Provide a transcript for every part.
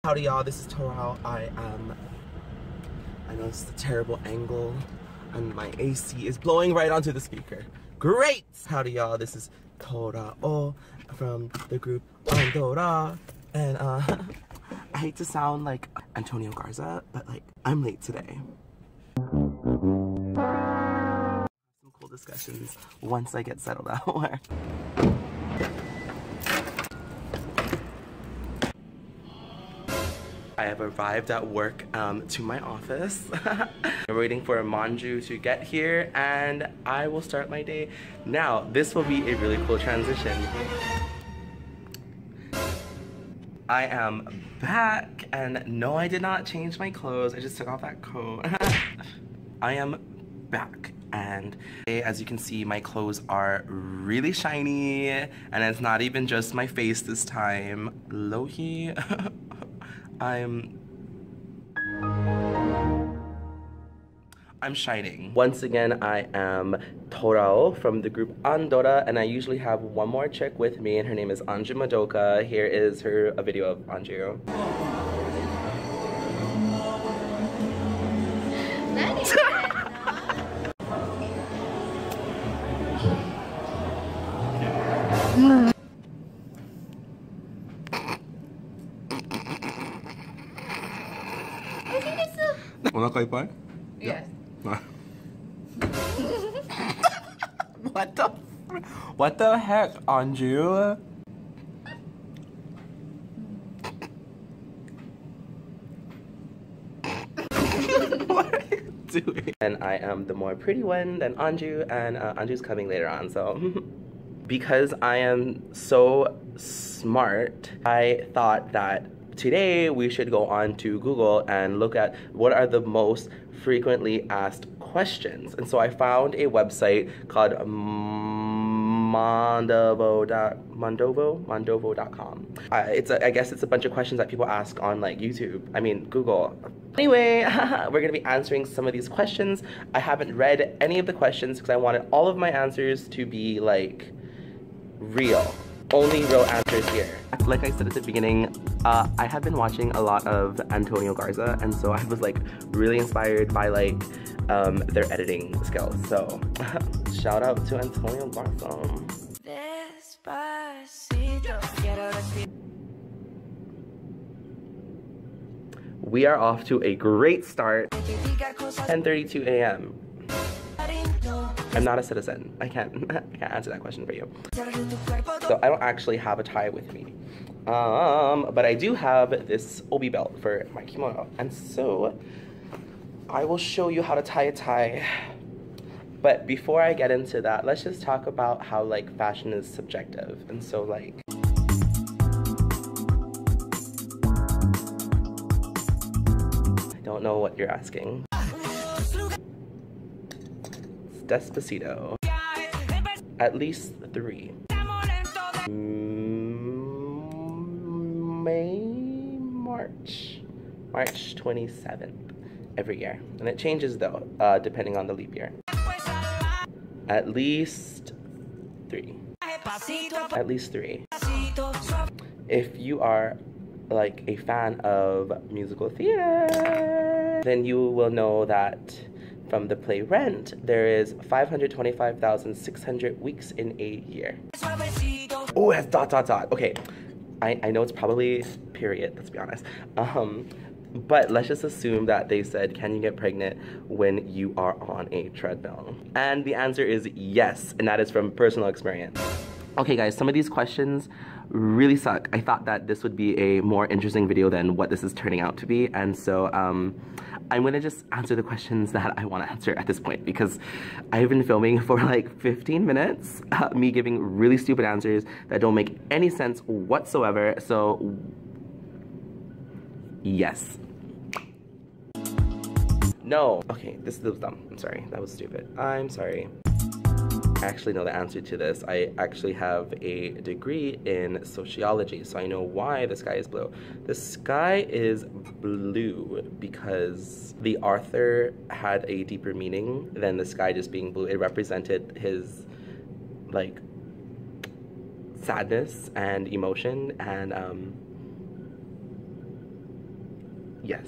Howdy y'all, this is Torao. I know this is a terrible angle and my AC is blowing right onto the speaker. Great! Howdy y'all, this is Torao from the group Andora. And I hate to sound like Antonio Garza, but like, I'm late today. Some cool discussions once I get settled out. I have arrived at work to my office. I'm waiting for Manju to get here and I will start my day. Now, this will be a really cool transition. I am back and no, I did not change my clothes. I just took off that coat. I am back and as you can see, my clothes are really shiny and it's not even just my face this time. Low-key. I'm shining. Once again, I am Torao from the group Andora, and I usually have one more chick with me, and her name is Anju Madoka. Here is a video of Anju. Yes. What the heck, Anju? What are you doing? And I am the more pretty one than Anju, and Anju's coming later on, so. Because I am so smart, I thought that today we should go on to Google and look at what are the most frequently asked questions. And so I found a website called Mondovo.com. I guess it's a bunch of questions that people ask on like YouTube. I mean, Google. Anyway, we're gonna be answering some of these questions. I haven't read any of the questions because I wanted all of my answers to be like real. Only real answers here. Like I said at the beginning, I have been watching a lot of Antonio Garza, and so I was like really inspired by like their editing skills. So shout out to Antonio Garza. We are off to a great start. 10:32 a.m. I'm not a citizen. I can't answer that question for you. So I don't actually have a tie with me. But I do have this obi belt for my kimono. And so I will show you how to tie a tie. But before I get into that, let's just talk about how like fashion is subjective. And so like I don't know what you're asking. Despacito. At least 3. March 27th every year. And it changes though, depending on the leap year. At least 3. At least 3. If you are like a fan of musical theater, then you will know that from the play Rent, there is 525,600 weeks in a year. Oh, it has ... Okay, I know it's probably period, let's be honest. But let's just assume that they said, can you get pregnant when you are on a treadmill? And the answer is yes, and that is from personal experience. Okay guys, some of these questions really suck. I thought that this would be a more interesting video than what this is turning out to be, and so I'm gonna just answer the questions that I want to answer at this point because I've been filming for like 15 minutes, me giving really stupid answers that don't make any sense whatsoever, so yes. No. Okay, this was dumb. I'm sorry, that was stupid. I'm sorry. I actually know the answer to this. I actually have a degree in sociology, so I know why the sky is blue. The sky is blue because the author had a deeper meaning than the sky just being blue. It represented his, like, sadness and emotion, and Yes.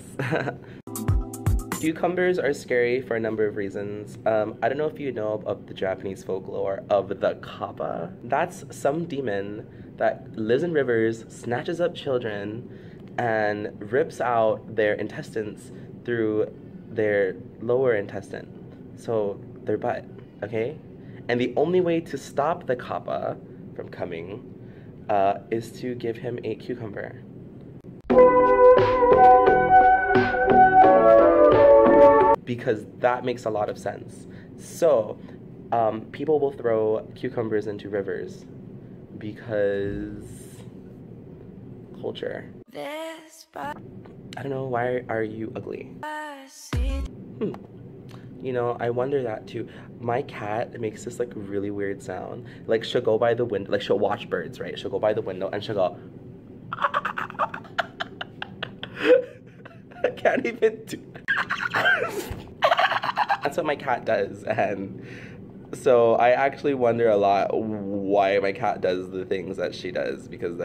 Cucumbers are scary for a number of reasons. I don't know if you know of the Japanese folklore of the kappa. That's some demon that lives in rivers, snatches up children, and rips out their intestines through their lower intestine. So their butt, okay? And the only way to stop the kappa from coming is to give him a cucumber. Because that makes a lot of sense. So, people will throw cucumbers into rivers because culture. I don't know, why are you ugly? You know, I wonder that too. My cat makes this like really weird sound. Like she'll go by the window, like she'll watch birds, right? She'll go by the window and she'll go. I can't even do. That's what my cat does, and so I actually wonder a lot why my cat does the things that she does, because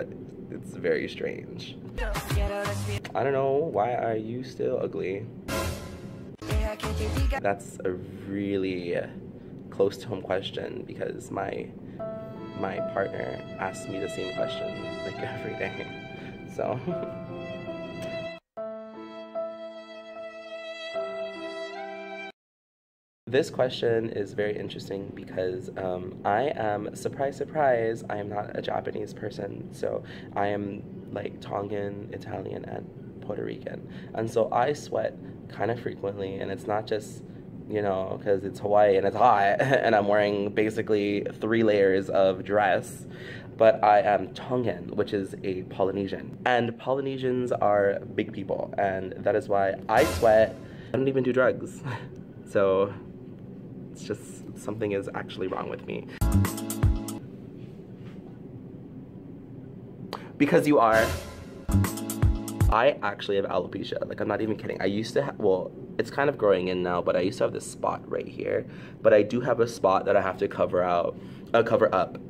it's very strange. I don't know, why are you still ugly? That's a really close to home question, because my partner asks me the same question like every day, so. This question is very interesting because I am, surprise, surprise, I am not a Japanese person. So I am like Tongan, Italian, and Puerto Rican. And so I sweat kind of frequently, and it's not just, you know, because it's Hawaii and it's hot and I'm wearing basically 3 layers of dress. But I am Tongan, which is a Polynesian. And Polynesians are big people, and that is why I sweat. I don't even do drugs. So it's just something is actually wrong with me. Because you are. I actually have alopecia. Like, I'm not even kidding. I used to have, well, it's kind of growing in now, but I used to have this spot right here. But I do have a spot that I have to cover up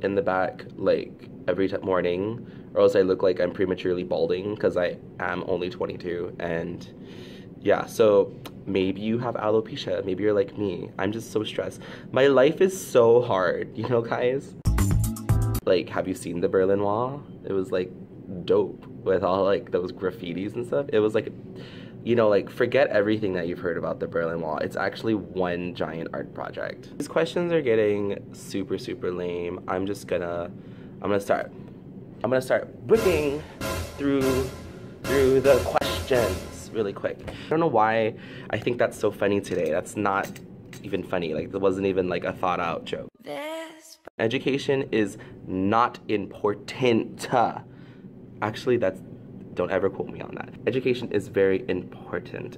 in the back, like, every morning, or else I look like I'm prematurely balding, because I am only 22, and yeah, so maybe you have alopecia, maybe you're like me. I'm just so stressed. My life is so hard, you know, guys? Like, have you seen the Berlin Wall? It was like dope with all like those graffitis and stuff. It was like, you know, like, forget everything that you've heard about the Berlin Wall. It's actually one giant art project. These questions are getting super, super lame. I'm gonna start whipping through the questions really quick. I don't know why I think that's so funny today. That's not even funny. Like, it wasn't even like a thought out joke. Education is not important. Actually, don't ever quote me on that. Education is very important.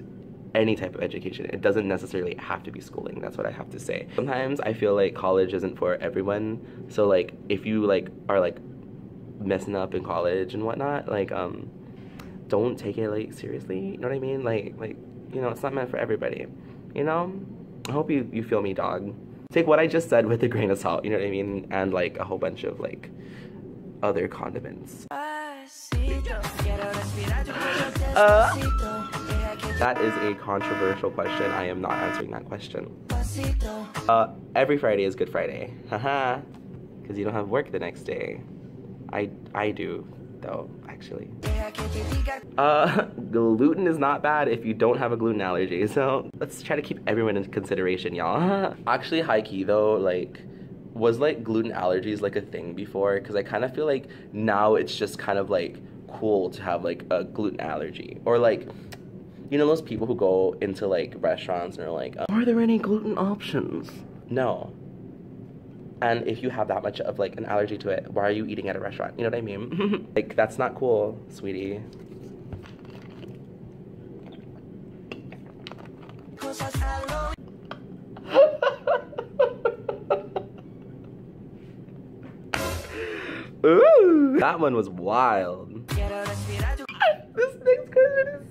Any type of education. It doesn't necessarily have to be schooling. That's what I have to say. Sometimes I feel like college isn't for everyone. So like, if you like are like messing up in college and whatnot, like don't take it like seriously. You know what I mean? Like you know, it's not meant for everybody. You know? I hope you feel me, dog. Take what I just said with a grain of salt. You know what I mean? And like a whole bunch of like other condiments. That is a controversial question. I am not answering that question. Every Friday is Good Friday. Haha. Because you don't have work the next day. I do, though, actually. Gluten is not bad if you don't have a gluten allergy. So let's try to keep everyone in consideration, y'all. Actually, high-key, though, like, was like gluten allergies like a thing before? Because I kind of feel like now it's just kind of like cool to have like a gluten allergy, or like, you know, those people who go into like restaurants and are like, are there any gluten options? No. And if you have that much of like an allergy to it, why are you eating at a restaurant? You know what I mean? Like, that's not cool, sweetie. Ooh, that one was wild. This next question is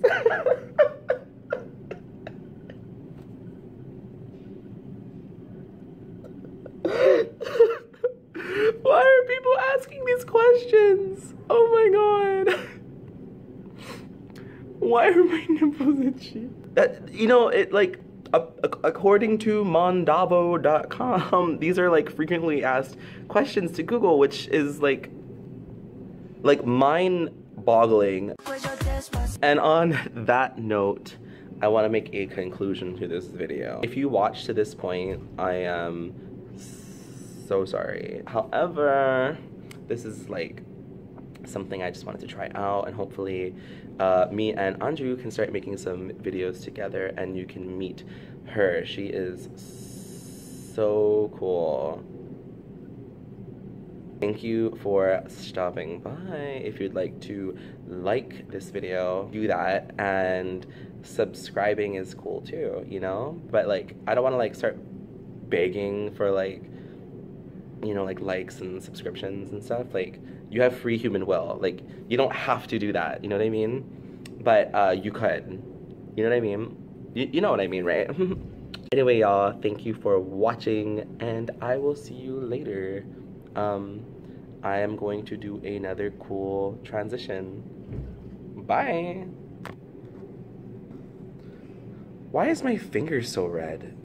why are people asking these questions? Oh my god. Why are my nipples itchy? You know, it like, according to mondavo.com, these are like frequently asked questions to Google, which is like mind-boggling. And on that note, I want to make a conclusion to this video. If you watched to this point, I am so sorry. However, this is like something I just wanted to try out, and hopefully me and Anju can start making some videos together and you can meet her. She is so cool. Thank you for stopping by. If you'd like to like this video, do that, and subscribing is cool too, you know? But like, I don't want to like start begging for like, you know, like likes and subscriptions and stuff. Like, you have free human will. Like, you don't have to do that, you know what I mean? But you could, you know what I mean? You know what I mean, right? Anyway, y'all, thank you for watching, and I will see you later. I am going to do another cool transition. Bye. Why is my finger so red?